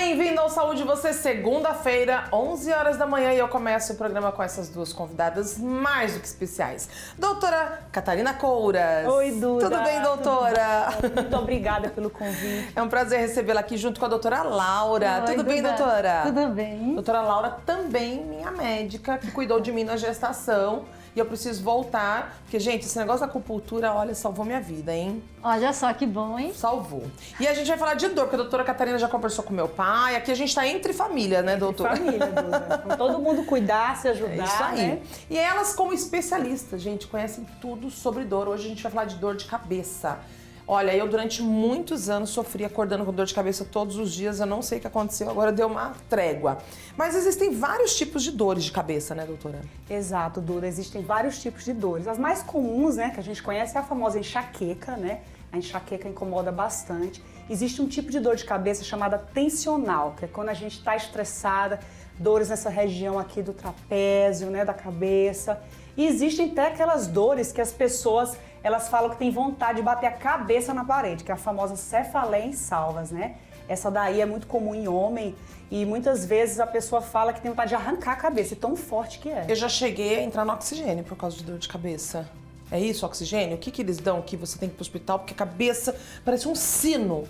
bem-vindo ao Saúde Você, segunda-feira, 11 horas da manhã, e eu começo o programa com essas duas convidadas mais do que especiais. Doutora Catarina Couras. Oi, Duda. Tudo bem, doutora? Muito obrigada pelo convite. É um prazer recebê-la aqui junto com a doutora Laura. Oi, Tudo bem, Duda? doutora? Tudo bem. Doutora Laura também, minha médica, que cuidou de mim na gestação. E eu preciso voltar, porque, gente, esse negócio da acupuntura, olha, salvou minha vida, hein? Olha só que bom, hein? Salvou. E a gente vai falar de dor, porque a doutora Catarina já conversou com meu pai. Aqui a gente tá entre família, né, doutora? Família, Duda. Com todo mundo cuidar, se ajudar, É isso aí. né? E elas, como especialistas, gente, conhecem tudo sobre dor. Hoje a gente vai falar de dor de cabeça. Olha, eu durante muitos anos sofri acordando com dor de cabeça todos os dias. Eu não sei o que aconteceu, agora deu uma trégua. Mas existem vários tipos de dores de cabeça, né, doutora? Exato, Duda. Existem vários tipos de dores. As mais comuns, né, que a gente conhece é a famosa enxaqueca, né? A enxaqueca incomoda bastante. Existe um tipo de dor de cabeça chamada tensional, que é quando a gente está estressada, dores nessa região aqui do trapézio, né, da cabeça. E existem até aquelas dores que as pessoas, elas falam que tem vontade de bater a cabeça na parede, que é a famosa cefaleia em salvas, né? Essa daí é muito comum em homem e muitas vezes a pessoa fala que tem vontade de arrancar a cabeça, e tão forte que é. Eu já cheguei a entrar no oxigênio por causa de dor de cabeça. É isso, oxigênio? O que eles dão que você tem que ir pro hospital? Porque a cabeça parece um sino.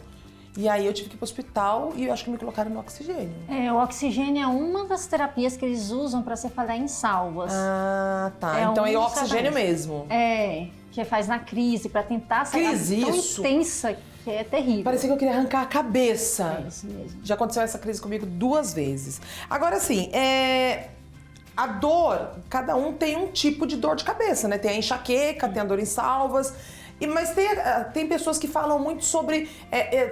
E aí eu tive que ir pro hospital e eu acho que me colocaram no oxigênio. O oxigênio é uma das terapias que eles usam para cefaleia em salvas. Ah, tá. É Então é um o dos oxigênio tratamentos. mesmo. Que faz na crise, para tentar sair Crise, tão isso. intensa que é terrível. Parecia que eu queria arrancar a cabeça. É isso mesmo. Já aconteceu essa crise comigo 2 vezes. Agora, assim, a dor, cada um tem um tipo de dor de cabeça, né? Tem a enxaqueca, tem a dor em salvas. Mas tem pessoas que falam muito sobre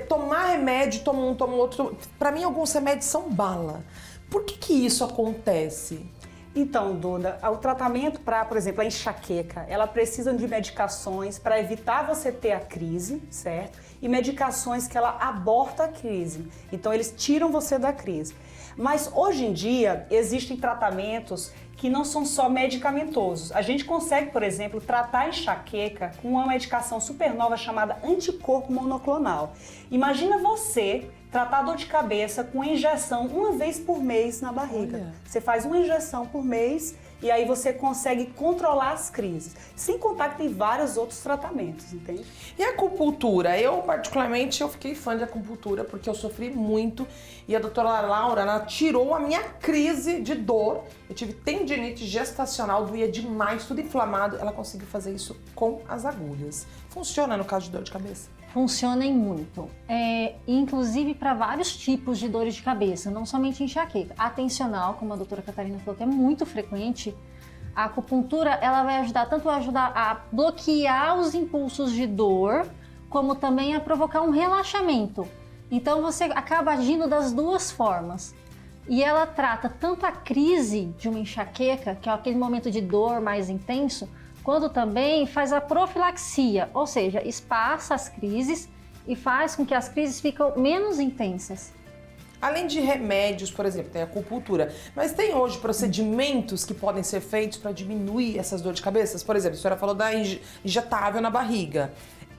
tomar remédio, toma um, toma outro. Pra mim, alguns remédios são bala. Por que isso acontece? Então, Duda, o tratamento para, por exemplo, a enxaqueca, ela precisa de medicações para evitar você ter a crise, certo? E medicações que ela aborta a crise. Então, eles tiram você da crise. Mas hoje em dia existem tratamentos que não são só medicamentosos. A gente consegue, por exemplo, tratar a enxaqueca com uma medicação super nova chamada anticorpo monoclonal. Imagina você tratar dor de cabeça com injeção uma vez por mês na barriga. Olha. Você faz uma injeção por mês e aí você consegue controlar as crises. Sem contar que tem vários outros tratamentos, entende? E a acupuntura? Eu, particularmente, eu fiquei fã de acupuntura porque eu sofri muito e a doutora Laura, ela tirou a minha crise de dor. Eu tive tendinite gestacional, doía demais, tudo inflamado. Ela conseguiu fazer isso com as agulhas. Funciona no caso de dor de cabeça? Funcionem muito. Inclusive para vários tipos de dores de cabeça, não somente enxaqueca. A tensional, como a doutora Catarina falou, que é muito frequente, a acupuntura ela vai ajudar tanto a ajudar a bloquear os impulsos de dor, como também a provocar um relaxamento. Então você acaba agindo das duas formas. E ela trata tanto a crise de uma enxaqueca, que é aquele momento de dor mais intenso, quando também faz a profilaxia, ou seja, espaça as crises e faz com que as crises fiquem menos intensas. Além de remédios, por exemplo, tem a acupuntura, mas tem hoje procedimentos que podem ser feitos para diminuir essas dores de cabeça? Por exemplo, a senhora falou da injetável na barriga.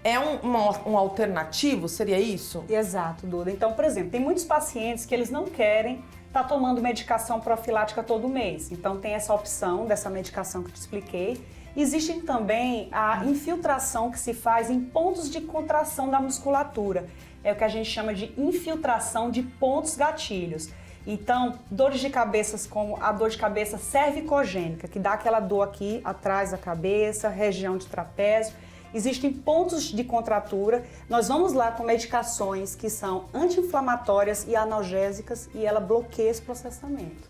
É um alternativo? Seria isso? Exato, Duda. Então, por exemplo, tem muitos pacientes que eles não querem estar tomando medicação profilática todo mês. Então, tem essa opção dessa medicação que eu te expliquei. Existe também a infiltração que se faz em pontos de contração da musculatura. É o que a gente chama de infiltração de pontos gatilhos. Então, dores de cabeça como a dor de cabeça cervicogênica, que dá aquela dor aqui atrás da cabeça, região de trapézio. Existem pontos de contratura. Nós vamos lá com medicações que são anti-inflamatórias e analgésicas e ela bloqueia esse processamento.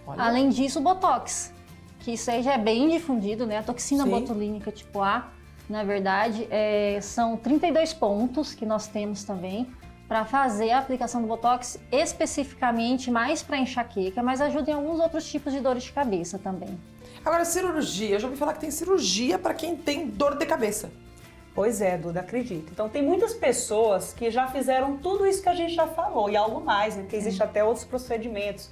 Olha. Além disso, o Botox, que isso aí já é bem difundido, né? A toxina Sim. botulínica tipo A, na verdade, são 32 pontos que nós temos também para fazer a aplicação do Botox especificamente mais para enxaqueca, mas ajuda em alguns outros tipos de dores de cabeça também. Agora, cirurgia. Eu já ouvi falar que tem cirurgia para quem tem dor de cabeça. Pois é, Duda, acredito. Então tem muitas pessoas que já fizeram tudo isso que a gente já falou e algo mais, né? Porque existe até outros procedimentos.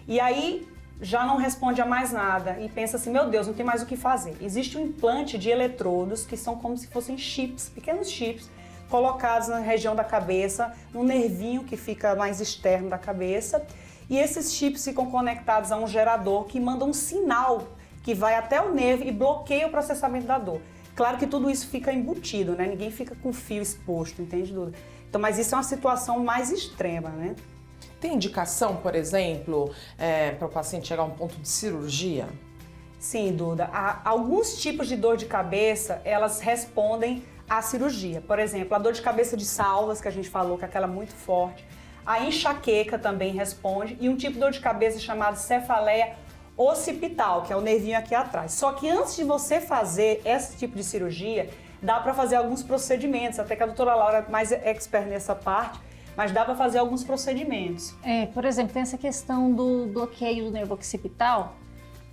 E aí já não responde a mais nada e pensa assim, meu Deus, não tem mais o que fazer. Existe um implante de eletrodos que são como se fossem chips, pequenos chips, colocados na região da cabeça, no nervinho que fica mais externo da cabeça. E esses chips ficam conectados a um gerador que manda um sinal que vai até o nervo e bloqueia o processamento da dor. Claro que tudo isso fica embutido, né? Ninguém fica com o fio exposto, entende, Duda? Então, mas isso é uma situação mais extrema, né? Tem indicação, por exemplo, para o paciente chegar a um ponto de cirurgia? Sim, Duda. Alguns tipos de dor de cabeça, elas respondem à cirurgia. Por exemplo, a dor de cabeça de salvas, que a gente falou, que é aquela muito forte. A enxaqueca também responde. E um tipo de dor de cabeça chamado cefaleia occipital, que é o nervinho aqui atrás. Só que antes de você fazer esse tipo de cirurgia, dá para fazer alguns procedimentos. Até que a doutora Laura é mais expert nessa parte, mas dá para fazer alguns procedimentos. Por exemplo, tem essa questão do bloqueio do nervo occipital,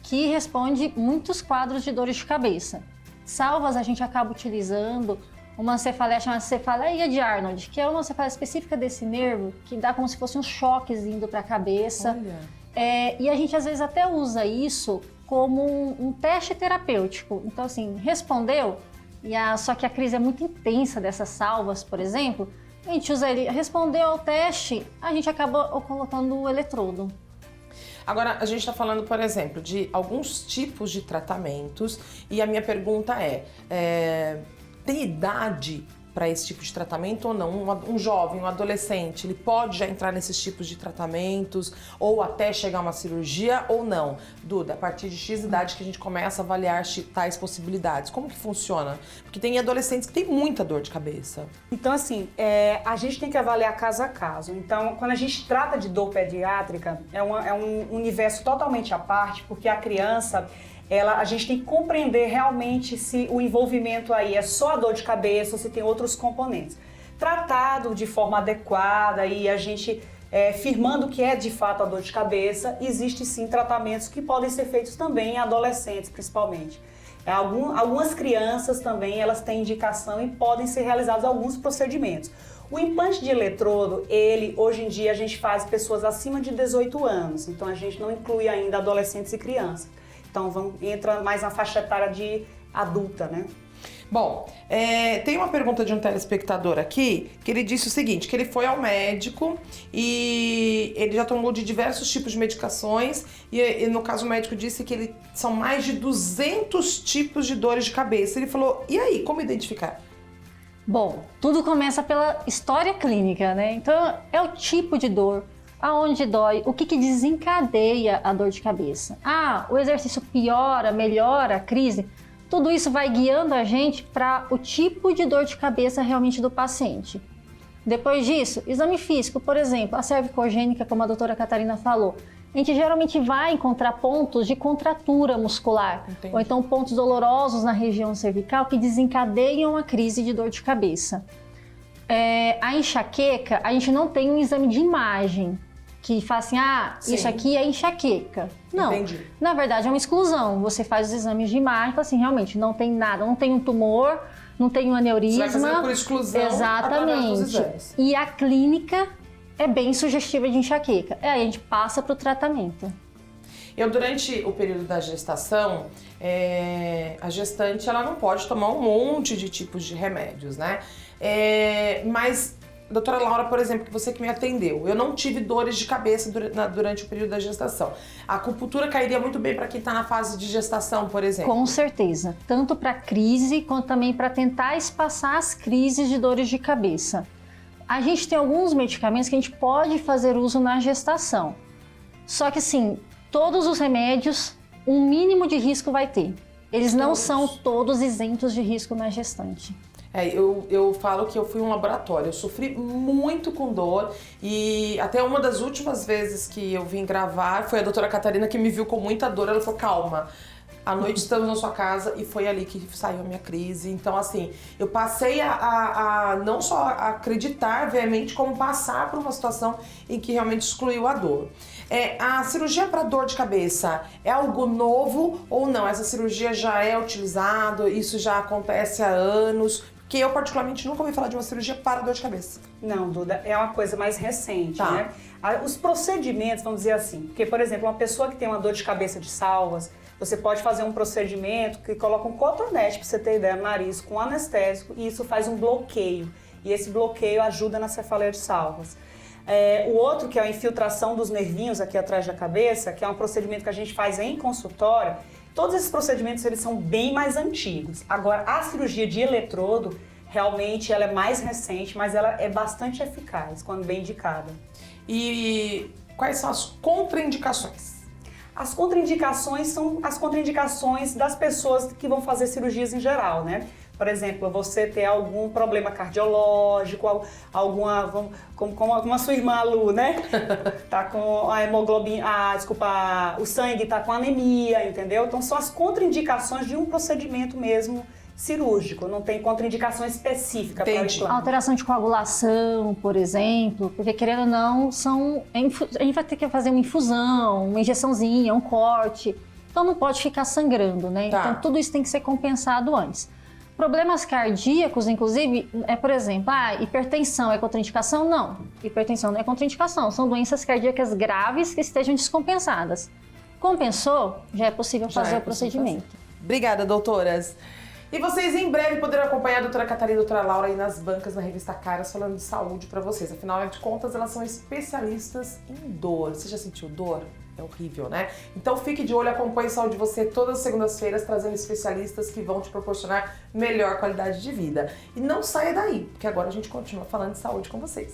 que responde muitos quadros de dores de cabeça. Salvas, a gente acaba utilizando uma cefaleia chamada cefaleia de Arnold, que é uma cefaleia específica desse nervo, que dá como se fosse uns choques indo para a cabeça. E a gente às vezes até usa isso como um teste terapêutico. Então assim, respondeu, só que a crise é muito intensa dessas salvas, por exemplo, a gente usa ele, respondeu ao teste, a gente acaba colocando o eletrodo. Agora, a gente está falando, por exemplo, de alguns tipos de tratamentos e a minha pergunta tem idade para esse tipo de tratamento ou não? Um jovem, um adolescente, ele pode já entrar nesses tipos de tratamentos ou até chegar a uma cirurgia ou não? Duda, a partir de X idade que a gente começa a avaliar tais possibilidades. Como que funciona? Porque tem adolescentes que têm muita dor de cabeça. Então, assim, a gente tem que avaliar caso a caso. Então, quando a gente trata de dor pediátrica, é um universo totalmente à parte, porque a criança, a gente tem que compreender realmente se o envolvimento aí é só a dor de cabeça ou se tem outros componentes. Tratado de forma adequada e a gente firmando que é de fato a dor de cabeça, existe sim tratamentos que podem ser feitos também em adolescentes, principalmente. Algumas crianças também, elas têm indicação e podem ser realizados alguns procedimentos. O implante de eletrodo, hoje em dia a gente faz pessoas acima de 18 anos, então a gente não inclui ainda adolescentes e crianças. Então entra mais na faixa etária de adulta, né? Bom, tem uma pergunta de um telespectador aqui, que ele disse o seguinte, que ele foi ao médico e ele já tomou de diversos tipos de medicações e no caso o médico disse que são mais de 200 tipos de dores de cabeça. Ele falou, e aí, como identificar? Bom, tudo começa pela história clínica, né? Então é o tipo de dor, aonde dói, o que desencadeia a dor de cabeça. O exercício piora, melhora a crise. Tudo isso vai guiando a gente para o tipo de dor de cabeça realmente do paciente. Depois disso, exame físico, por exemplo, a cervicogênica, como a doutora Catarina falou, a gente geralmente vai encontrar pontos de contratura muscular. Entendi. Ou então pontos dolorosos na região cervical que desencadeiam a crise de dor de cabeça. A enxaqueca, a gente não tem um exame de imagem que fala assim, isso aqui é enxaqueca. Não, Entendi. Na verdade é uma exclusão. Você faz os exames de imagem e fala assim, realmente não tem nada, não tem um tumor, não tem um aneurisma. Você vai fazer por exclusão através dos Exatamente. exames. E a clínica é bem sugestiva de enxaqueca. Aí a gente passa para o tratamento. Durante o período da gestação, a gestante ela não pode tomar um monte de tipos de remédios, né? Mas, doutora Laura, por exemplo, você que me atendeu, eu não tive dores de cabeça durante o período da gestação. A acupuntura cairia muito bem para quem está na fase de gestação, por exemplo? Com certeza, tanto para crise quanto também para tentar espaçar as crises de dores de cabeça. A gente tem alguns medicamentos que a gente pode fazer uso na gestação. Só que assim, todos os remédios, um mínimo de risco vai ter. Eles não são todos isentos de risco na gestante. Eu falo que eu fui um laboratório, eu sofri muito com dor e até uma das últimas vezes que eu vim gravar foi a doutora Catarina que me viu com muita dor, ela falou, calma, à noite estamos na sua casa e foi ali que saiu a minha crise. Então assim, eu passei a não só acreditar veemente, como passar por uma situação em que realmente excluiu a dor. A cirurgia para dor de cabeça é algo novo ou não? Essa cirurgia já é utilizada, isso já acontece há anos? Que eu, particularmente, nunca ouvi falar de uma cirurgia para dor de cabeça. Não, Duda, é uma coisa mais recente, Tá. né? Os procedimentos, vamos dizer assim, porque, por exemplo, uma pessoa que tem uma dor de cabeça de salvas, você pode fazer um procedimento que coloca um cotonete, para você ter ideia, no nariz, com anestésico, e isso faz um bloqueio. e esse bloqueio ajuda na cefaleia de salvas. O outro, que é a infiltração dos nervinhos aqui atrás da cabeça, que é um procedimento que a gente faz em consultório. Todos esses procedimentos, eles são bem mais antigos. Agora, a cirurgia de eletrodo, realmente, ela é mais recente, mas ela é bastante eficaz, quando bem indicada. E quais são as contraindicações? As contraindicações são as contraindicações das pessoas que vão fazer cirurgias em geral, né? Por exemplo, você ter algum problema cardiológico, alguma, como a sua irmã Lu, né? Tá com a hemoglobina, o sangue tá com anemia, entendeu? Então são as contraindicações de um procedimento mesmo cirúrgico, não tem contraindicação específica para o implante. Alteração de coagulação, por exemplo, porque querendo ou não, a gente vai ter que fazer uma infusão, uma injeçãozinha, um corte, então não pode ficar sangrando, né? Tá. Então tudo isso tem que ser compensado antes. Problemas cardíacos, inclusive, por exemplo, hipertensão é contraindicação? Não, hipertensão não é contraindicação, são doenças cardíacas graves que estejam descompensadas. Compensou, já é possível fazer o procedimento. Obrigada, doutoras. E vocês em breve poderão acompanhar a doutora Catarina e a doutora Laura aí nas bancas da revista Caras falando de saúde pra vocês. Afinal de contas, elas são especialistas em dor. Você já sentiu dor? É horrível, né? Então fique de olho, acompanhe Saúde de Você todas as segundas-feiras, trazendo especialistas que vão te proporcionar melhor qualidade de vida. E não saia daí, porque agora a gente continua falando de saúde com vocês.